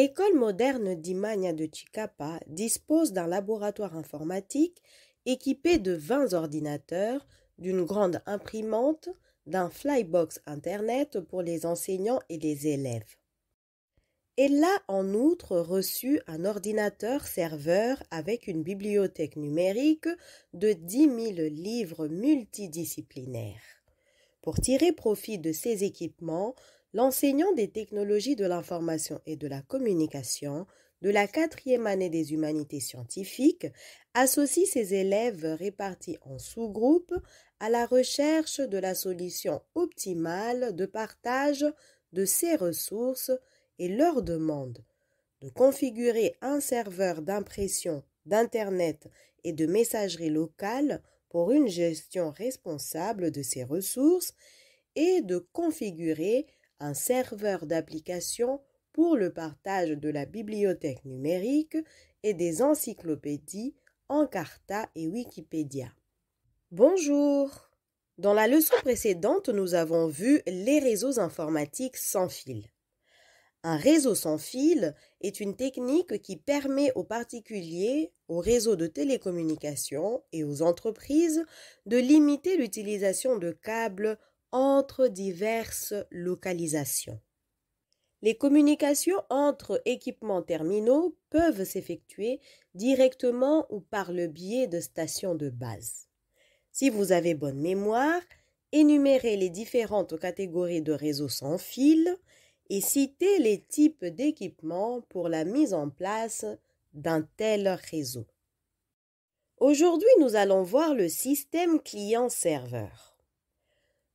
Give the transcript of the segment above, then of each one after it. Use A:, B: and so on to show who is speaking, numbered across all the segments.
A: L'école moderne d'Imagna de Chicapa dispose d'un laboratoire informatique équipé de 20 ordinateurs, d'une grande imprimante, d'un flybox Internet pour les enseignants et les élèves. Elle a en outre reçu un ordinateur serveur avec une bibliothèque numérique de 10 000 livres multidisciplinaires. Pour tirer profit de ces équipements, l'enseignant des technologies de l'information et de la communication de la 4e année des humanités scientifiques associe ses élèves répartis en sous-groupes à la recherche de la solution optimale de partage de ces ressources et leur demande de configurer un serveur d'impression, d'Internet et de messagerie locale pour une gestion responsable de ces ressources et de configurer un serveur d'application pour le partage de la bibliothèque numérique et des encyclopédies Encarta et Wikipédia. Bonjour! Dans la leçon précédente, nous avons vu les réseaux informatiques sans fil. Un réseau sans fil est une technique qui permet aux particuliers, aux réseaux de télécommunications et aux entreprises de limiter l'utilisation de câbles entre diverses localisations. Les communications entre équipements terminaux peuvent s'effectuer directement ou par le biais de stations de base. Si vous avez bonne mémoire, énumérez les différentes catégories de réseaux sans fil et citez les types d'équipements pour la mise en place d'un tel réseau. Aujourd'hui, nous allons voir le système client-serveur.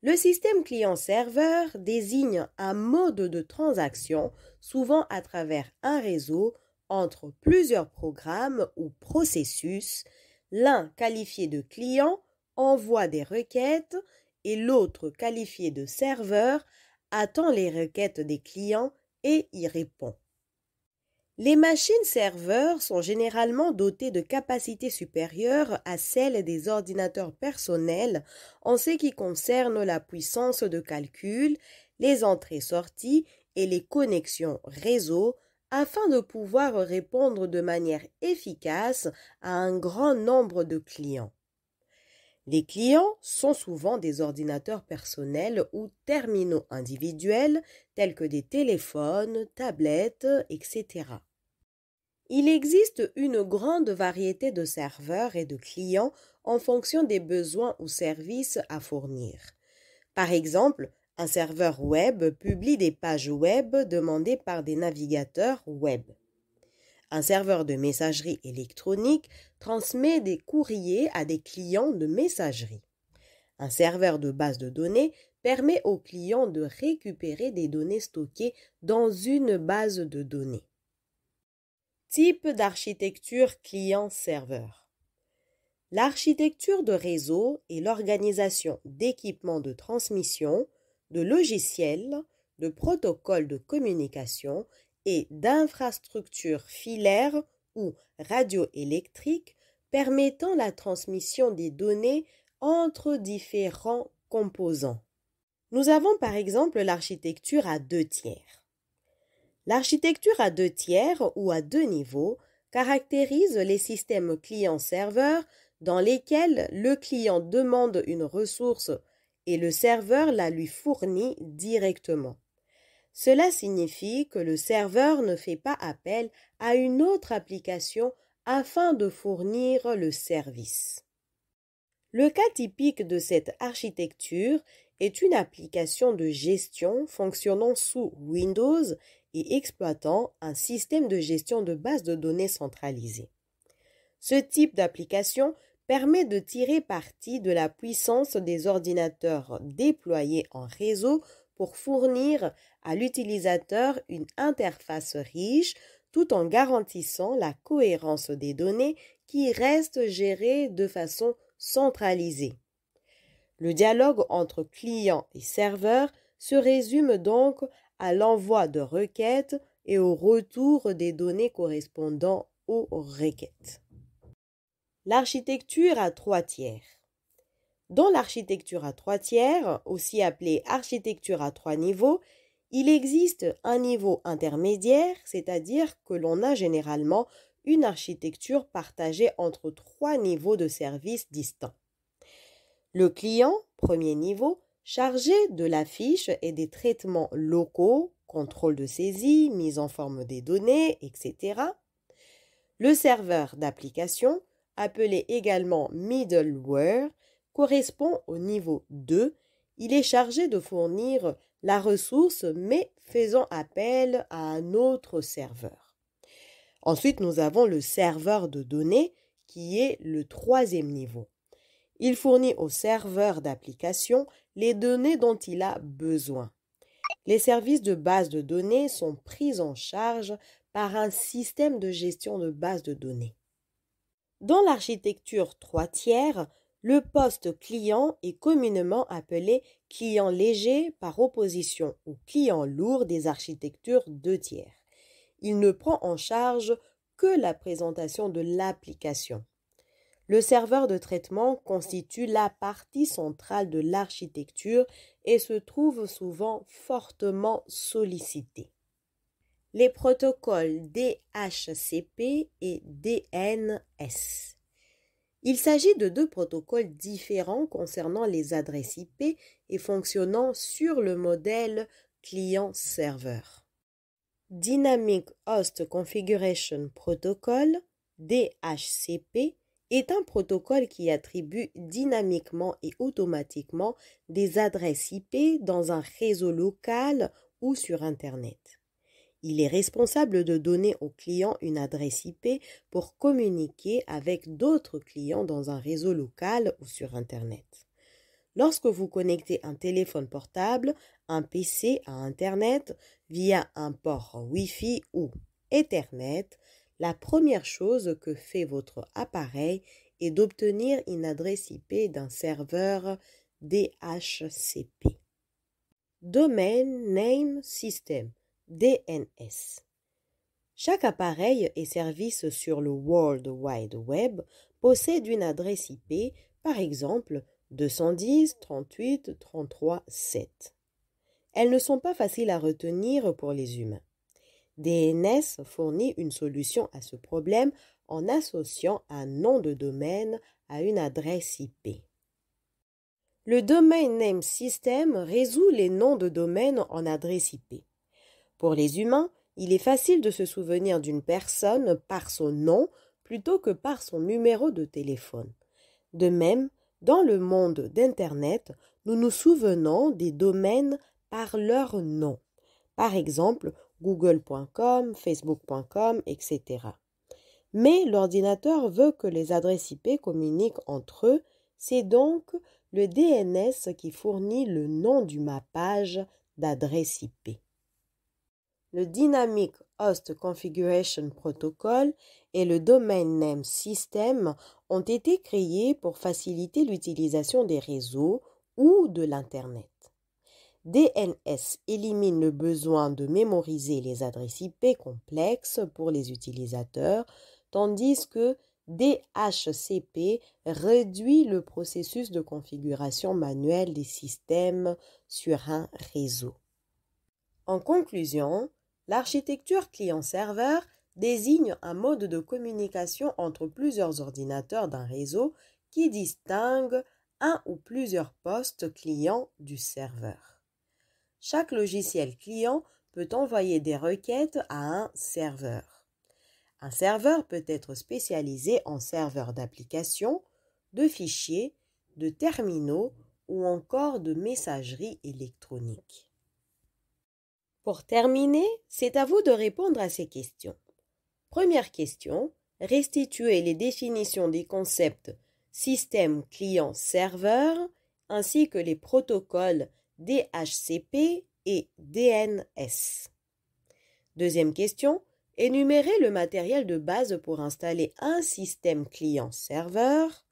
A: Le système client-serveur désigne un mode de transaction, souvent à travers un réseau, entre plusieurs programmes ou processus. L'un qualifié de client envoie des requêtes et l'autre qualifié de serveur attend les requêtes des clients et y répond. Les machines serveurs sont généralement dotées de capacités supérieures à celles des ordinateurs personnels en ce qui concerne la puissance de calcul, les entrées-sorties et les connexions réseau afin de pouvoir répondre de manière efficace à un grand nombre de clients. Les clients sont souvent des ordinateurs personnels ou terminaux individuels tels que des téléphones, tablettes, etc. Il existe une grande variété de serveurs et de clients en fonction des besoins ou services à fournir. Par exemple, un serveur web publie des pages web demandées par des navigateurs web. Un serveur de messagerie électronique transmet des courriers à des clients de messagerie. Un serveur de base de données permet aux clients de récupérer des données stockées dans une base de données. Type d'architecture client-serveur. L'architecture de réseau est l'organisation d'équipements de transmission, de logiciels, de protocoles de communication et d'infrastructures filaires ou radioélectriques permettant la transmission des données entre différents composants. Nous avons par exemple l'architecture à 2 tiers. L'architecture à 2 tiers ou à 2 niveaux caractérise les systèmes client-serveur dans lesquels le client demande une ressource et le serveur la lui fournit directement. Cela signifie que le serveur ne fait pas appel à une autre application afin de fournir le service. Le cas typique de cette architecture est une application de gestion fonctionnant sous Windows et exploitant un système de gestion de base de données centralisée. Ce type d'application permet de tirer parti de la puissance des ordinateurs déployés en réseau pour fournir à l'utilisateur une interface riche tout en garantissant la cohérence des données qui restent gérées de façon centralisée. Le dialogue entre client et serveur se résume donc à l'envoi de requêtes et au retour des données correspondant aux requêtes. L'architecture à 3 tiers. Dans l'architecture à 3 tiers, aussi appelée architecture à 3 niveaux, Il existe un niveau intermédiaire, c'est-à-dire que l'on a généralement une architecture partagée entre trois niveaux de services distincts. Le client, premier niveau, chargé de la fiche et des traitements locaux, contrôle de saisie, mise en forme des données, etc. Le serveur d'application, appelé également middleware, correspond au niveau 2. Il est chargé de fournir la ressource mais faisant appel à un autre serveur. Ensuite, nous avons le serveur de données qui est le troisième niveau. Il fournit au serveur d'application les données dont il a besoin. Les services de base de données sont pris en charge par un système de gestion de base de données. Dans l'architecture 3 tiers, le poste client est communément appelé client léger par opposition au client lourd des architectures 2 tiers. Il ne prend en charge que la présentation de l'application. Le serveur de traitement constitue la partie centrale de l'architecture et se trouve souvent fortement sollicité. Les protocoles DHCP et DNS. Il s'agit de deux protocoles différents concernant les adresses IP et fonctionnant sur le modèle client-serveur. Dynamic Host Configuration Protocol, DHCP, est un protocole qui attribue dynamiquement et automatiquement des adresses IP dans un réseau local ou sur Internet. Il est responsable de donner au client une adresse IP pour communiquer avec d'autres clients dans un réseau local ou sur Internet. Lorsque vous connectez un téléphone portable, un PC à Internet via un port Wi-Fi ou Ethernet, la première chose que fait votre appareil est d'obtenir une adresse IP d'un serveur DHCP. Domain Name System, DNS. Chaque appareil et service sur le World Wide Web possède une adresse IP, par exemple 210.38.33.7. Elles ne sont pas faciles à retenir pour les humains. DNS fournit une solution à ce problème en associant un nom de domaine à une adresse IP. Le Domain Name System résout les noms de domaine en adresse IP. Pour les humains, il est facile de se souvenir d'une personne par son nom plutôt que par son numéro de téléphone. De même, dans le monde d'Internet, nous nous souvenons des domaines par leur nom. Par exemple, google.com, facebook.com, etc. Mais l'ordinateur veut que les adresses IP communiquent entre eux, c'est donc le DNS qui fournit le nom du mappage d'adresse IP. Le Dynamic Host Configuration Protocol et le Domain Name System ont été créés pour faciliter l'utilisation des réseaux ou de l'Internet. DNS élimine le besoin de mémoriser les adresses IP complexes pour les utilisateurs, tandis que DHCP réduit le processus de configuration manuelle des systèmes sur un réseau. En conclusion, l'architecture client-serveur désigne un mode de communication entre plusieurs ordinateurs d'un réseau qui distingue un ou plusieurs postes clients du serveur. Chaque logiciel client peut envoyer des requêtes à un serveur. Un serveur peut être spécialisé en serveur d'application, de fichiers, de terminaux ou encore de messagerie électronique. Pour terminer, c'est à vous de répondre à ces questions. Première question, restituez les définitions des concepts système client-serveur ainsi que les protocoles DHCP et DNS. Deuxième question, énumérez le matériel de base pour installer un système client-serveur.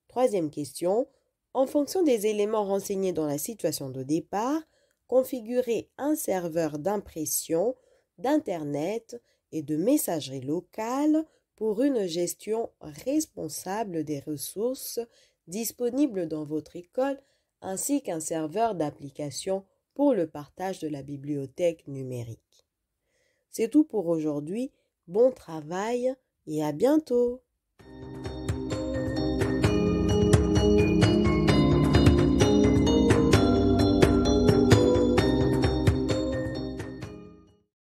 A: Troisième question, en fonction des éléments renseignés dans la situation de départ, configurez un serveur d'impression, d'Internet et de messagerie locale pour une gestion responsable des ressources disponibles dans votre école ainsi qu'un serveur d'application pour le partage de la bibliothèque numérique. C'est tout pour aujourd'hui. Bon travail et à bientôt!